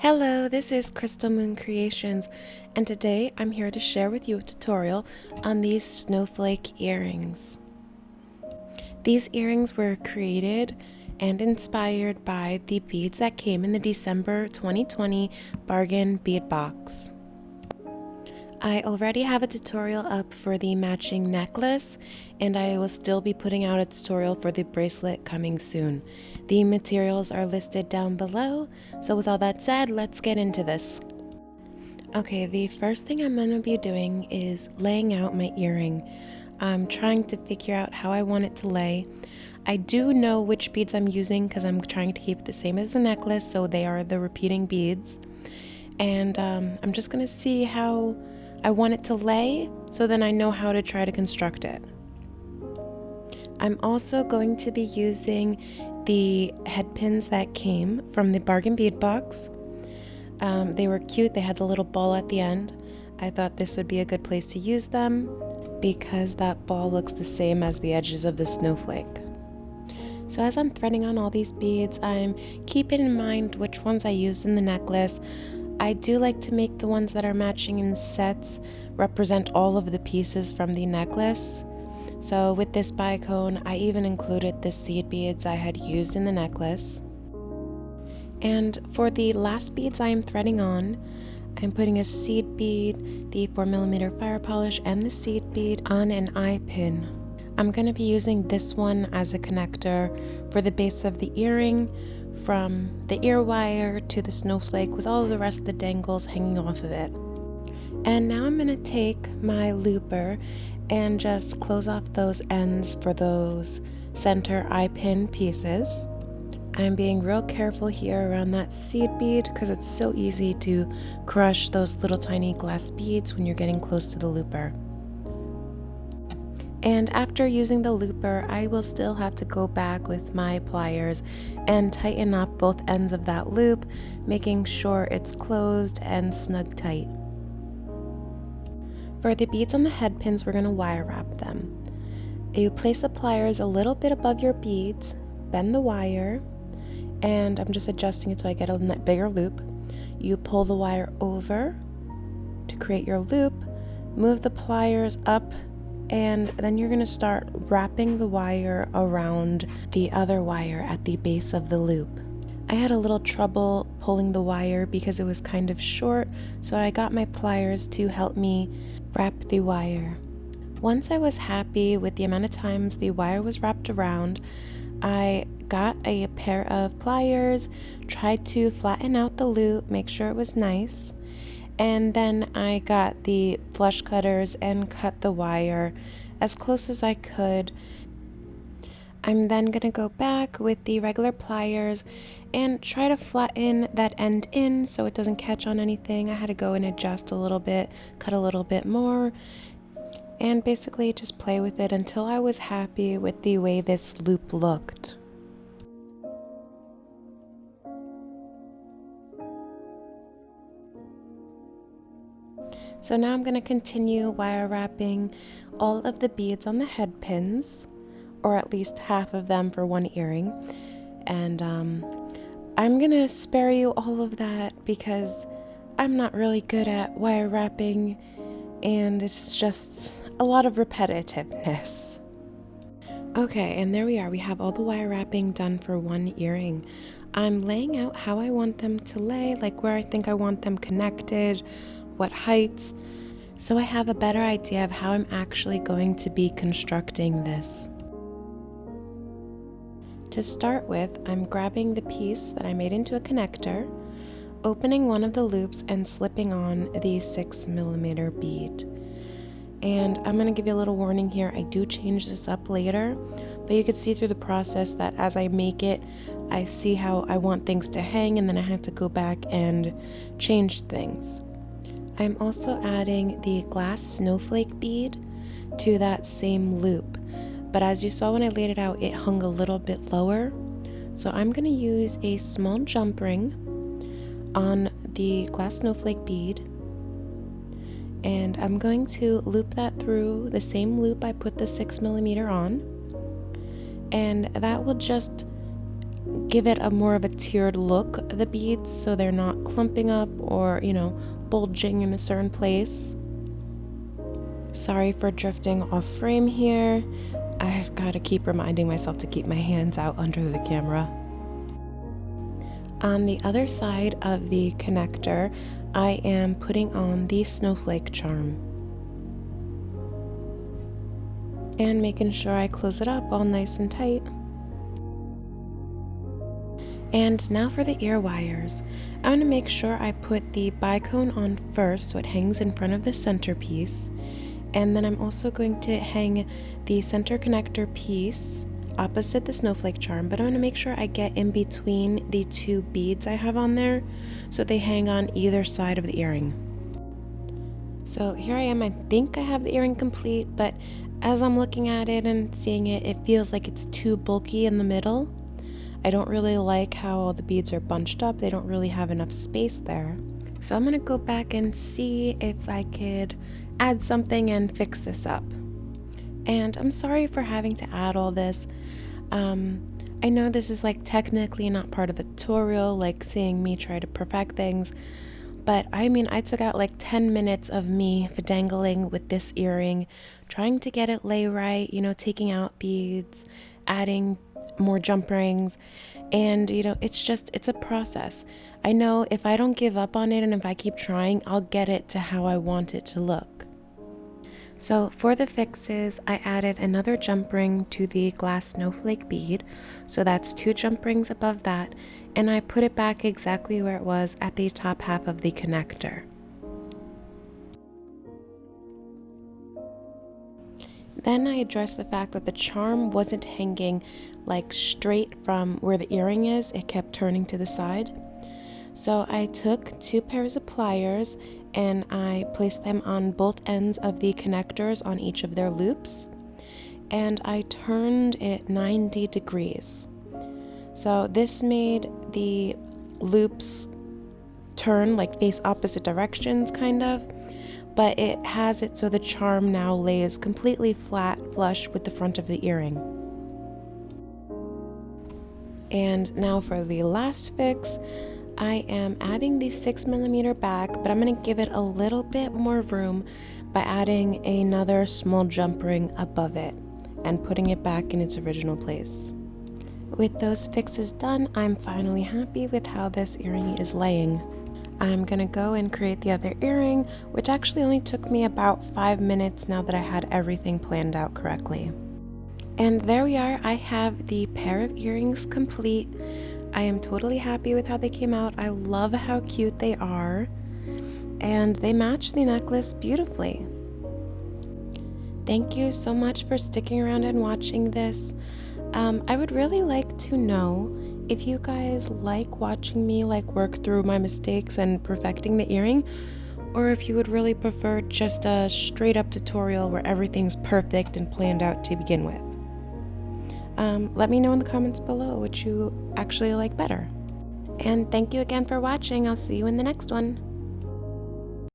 Hello, this is Crystal Moon Creations, and today I'm here to share with you a tutorial on these snowflake earrings. These earrings were created and inspired by the beads that came in the December 2020 Bargain Bead Box. I already have a tutorial up for the matching necklace, and I will still be putting out a tutorial for the bracelet coming soon. The materials are listed down below, so with all that said, let's get into this. Okay, the first thing I'm going to be doing is laying out my earring. I'm trying to figure out how I want it to lay. I do know which beads I'm using because I'm trying to keep it the same as the necklace, so they are the repeating beads. And I'm just going to see how I want it to lay, so then I know how to try to construct it. I'm also going to be using the head pins that came from the Bargain Bead Box. They were cute, they had the little ball at the end. I thought this would be a good place to use them because that ball looks the same as the edges of the snowflake. So as I'm threading on all these beads, I'm keeping in mind which ones I used in the necklace. I do like to make the ones that are matching in sets represent all of the pieces from the necklace. So with this bicone, I even included the seed beads I had used in the necklace. And for the last beads I am threading on, I'm putting a seed bead, the 4mm Firepolish, and the seed bead on an eye pin. I'm going to be using this one as a connector for the base of the earring, from the ear wire to the snowflake with all of the rest of the dangles hanging off of it. And now I'm going to take my looper and just close off those ends for those center eye pin pieces. I'm being real careful here around that seed bead because it's so easy to crush those little tiny glass beads when you're getting close to the looper. And after using the looper, I will still have to go back with my pliers and tighten up both ends of that loop, making sure it's closed and snug tight. For the beads on the head pins, we're going to wire wrap them. You place the pliers a little bit above your beads, bend the wire, and I'm just adjusting it so I get a bigger loop. You pull the wire over to create your loop, move the pliers up, and then you're going to start wrapping the wire around the other wire at the base of the loop. I had a little trouble pulling the wire because it was kind of short, so I got my pliers to help me wrap the wire. Once I was happy with the amount of times the wire was wrapped around, I got a pair of pliers, tried to flatten out the loop, make sure it was nice. And then I got the flush cutters and cut the wire as close as I could. I'm then going to go back with the regular pliers and try to flatten that end in so it doesn't catch on anything. I had to go and adjust a little bit, cut a little bit more, and basically just play with it until I was happy with the way this loop looked. So now I'm going to continue wire wrapping all of the beads on the head pins, or at least half of them for one earring. And I'm going to spare you all of that because I'm not really good at wire wrapping and it's just a lot of repetitiveness. Okay, and there we are. We have all the wire wrapping done for one earring. I'm laying out how I want them to lay, like where I think I want them connected, what heights, so I have a better idea of how I'm actually going to be constructing this. To start with, I'm grabbing the piece that I made into a connector, opening one of the loops and slipping on the 6mm bead. And I'm going to give you a little warning here, I do change this up later, but you can see through the process that as I make it, I see how I want things to hang and then I have to go back and change things. I'm also adding the glass snowflake bead to that same loop, but as you saw when I laid it out, it hung a little bit lower. So I'm going to use a small jump ring on the glass snowflake bead, and I'm going to loop that through the same loop I put the 6mm on, and that will just give it a more of a tiered look, the beads, so they're not clumping up or, bulging in a certain place. Sorry for drifting off frame here. I've got to keep reminding myself to keep my hands out under the camera. On the other side of the connector, I am putting on the Snowflake charm. And making sure I close it up all nice and tight. And now for the ear wires. I want to make sure I put the bicone on first so it hangs in front of the centerpiece. And then I'm also going to hang the center connector piece opposite the snowflake charm, but I want to make sure I get in between the two beads I have on there so they hang on either side of the earring. So here I am. I think I have the earring complete, but as I'm looking at it and seeing it, it feels like it's too bulky in the middle. I don't really like how all the beads are bunched up. They don't really have enough space there. So I'm going to go back and see if I could add something and fix this up. And I'm sorry for having to add all this. I know this is like technically not part of the tutorial, like seeing me try to perfect things, but I mean, I took out like 10 minutes of me fidangling with this earring, trying to get it lay right, taking out beads, adding more jump rings, and it's a process. I know if I don't give up on it and if I keep trying, I'll get it to how I want it to look. So for the fixes, I added another jump ring to the glass snowflake bead, so that's 2 jump rings above that, and I put it back exactly where it was at the top half of the connector. Then I addressed the fact that the charm wasn't hanging like straight from where the earring is, it kept turning to the side. So I took 2 pairs of pliers and I placed them on both ends of the connectors on each of their loops, and I turned it 90 degrees. So this made the loops turn like face opposite directions kind of, but it has it so the charm now lays completely flat, flush with the front of the earring. And now for the last fix, I am adding the 6mm back, but I'm going to give it a little bit more room by adding another small jump ring above it and putting it back in its original place. With those fixes done, I'm finally happy with how this earring is laying. I'm going to go and create the other earring, which actually only took me about 5 minutes now that I had everything planned out correctly. And there we are, I have the pair of earrings complete. I am totally happy with how they came out. I love how cute they are, and they match the necklace beautifully. Thank you so much for sticking around and watching this. I would really like to know if you guys like watching me work through my mistakes and perfecting the earring, or if you would really prefer just a straight up tutorial where everything's perfect and planned out to begin with. Let me know in the comments below what you actually like better. And thank you again for watching. I'll see you in the next one.